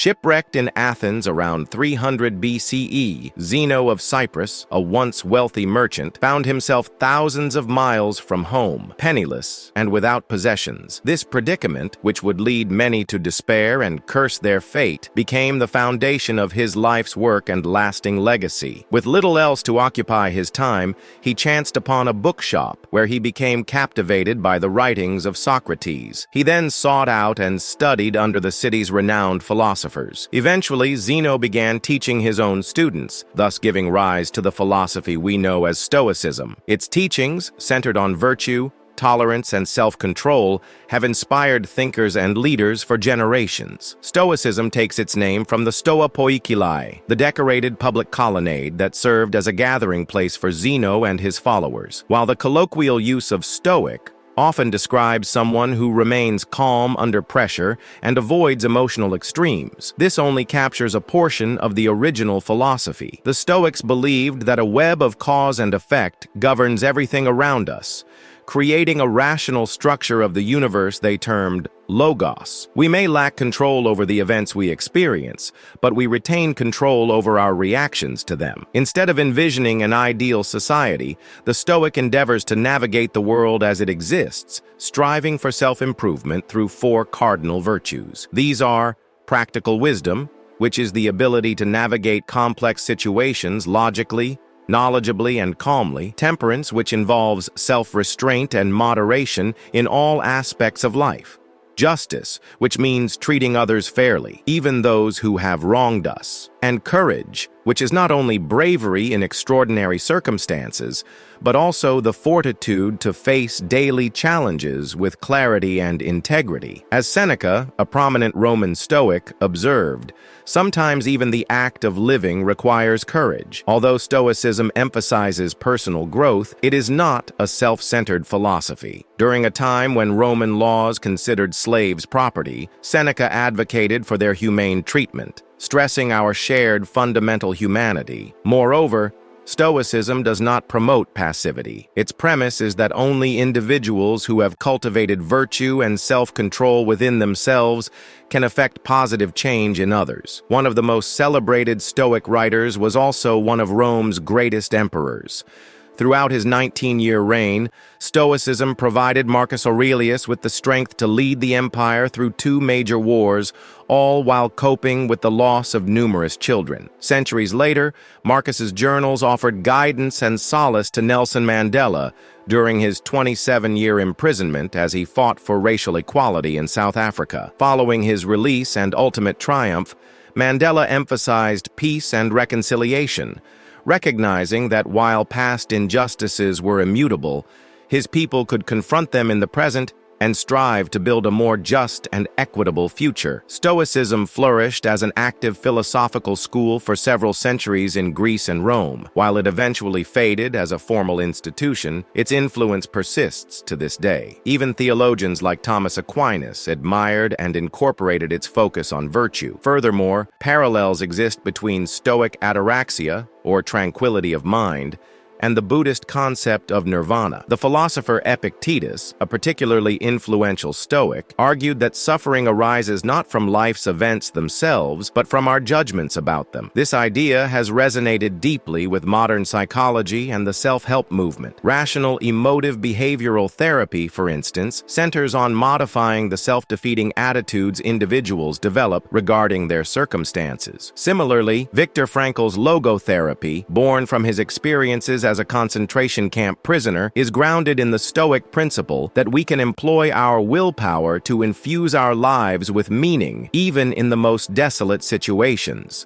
Shipwrecked in Athens around 300 BCE, Zeno of Cyprus, a once wealthy merchant, found himself thousands of miles from home, penniless and without possessions. This predicament, which would lead many to despair and curse their fate, became the foundation of his life's work and lasting legacy. With little else to occupy his time, he chanced upon a bookshop where he became captivated by the writings of Socrates. He then sought out and studied under the city's renowned philosophers. Eventually, Zeno began teaching his own students, thus giving rise to the philosophy we know as Stoicism. Its teachings, centered on virtue, tolerance, and self-control, have inspired thinkers and leaders for generations. Stoicism takes its name from the Stoa Poikilai, the decorated public colonnade that served as a gathering place for Zeno and his followers. While the colloquial use of Stoic often describes someone who remains calm under pressure and avoids emotional extremes, this only captures a portion of the original philosophy. The Stoics believed that a web of cause and effect governs everything around us, creating a rational structure of the universe they termed logos. We may lack control over the events we experience, but we retain control over our reactions to them. Instead of envisioning an ideal society, the Stoic endeavors to navigate the world as it exists, striving for self-improvement through four cardinal virtues. These are practical wisdom, which is the ability to navigate complex situations logically, knowledgeably, and calmly; temperance, which involves self-restraint and moderation in all aspects of life; justice, which means treating others fairly, even those who have wronged us; and courage, which is not only bravery in extraordinary circumstances, but also the fortitude to face daily challenges with clarity and integrity. As Seneca, a prominent Roman Stoic, observed, sometimes even the act of living requires courage. Although Stoicism emphasizes personal growth, it is not a self-centered philosophy. During a time when Roman laws considered slaves property, Seneca advocated for their humane treatment, stressing our shared fundamental humanity. Moreover, Stoicism does not promote passivity. Its premise is that only individuals who have cultivated virtue and self-control within themselves can effect positive change in others. One of the most celebrated Stoic writers was also one of Rome's greatest emperors. Throughout his 19-year reign, Stoicism provided Marcus Aurelius with the strength to lead the empire through two major wars, all while coping with the loss of numerous children. Centuries later, Marcus's journals offered guidance and solace to Nelson Mandela during his 27-year imprisonment as he fought for racial equality in South Africa. Following his release and ultimate triumph, Mandela emphasized peace and reconciliation, recognizing that while past injustices were immutable, his people could confront them in the present and strive to build a more just and equitable future. Stoicism flourished as an active philosophical school for several centuries in Greece and Rome. While it eventually faded as a formal institution, its influence persists to this day. Even theologians like Thomas Aquinas admired and incorporated its focus on virtue. Furthermore, parallels exist between Stoic ataraxia, or tranquility of mind, and the Buddhist concept of nirvana. The philosopher Epictetus, a particularly influential Stoic, argued that suffering arises not from life's events themselves, but from our judgments about them. This idea has resonated deeply with modern psychology and the self-help movement. Rational emotive behavioral therapy, for instance, centers on modifying the self-defeating attitudes individuals develop regarding their circumstances. Similarly, Viktor Frankl's logotherapy, born from his experiences as a concentration camp prisoner, is grounded in the Stoic principle that we can employ our willpower to infuse our lives with meaning, even in the most desolate situations.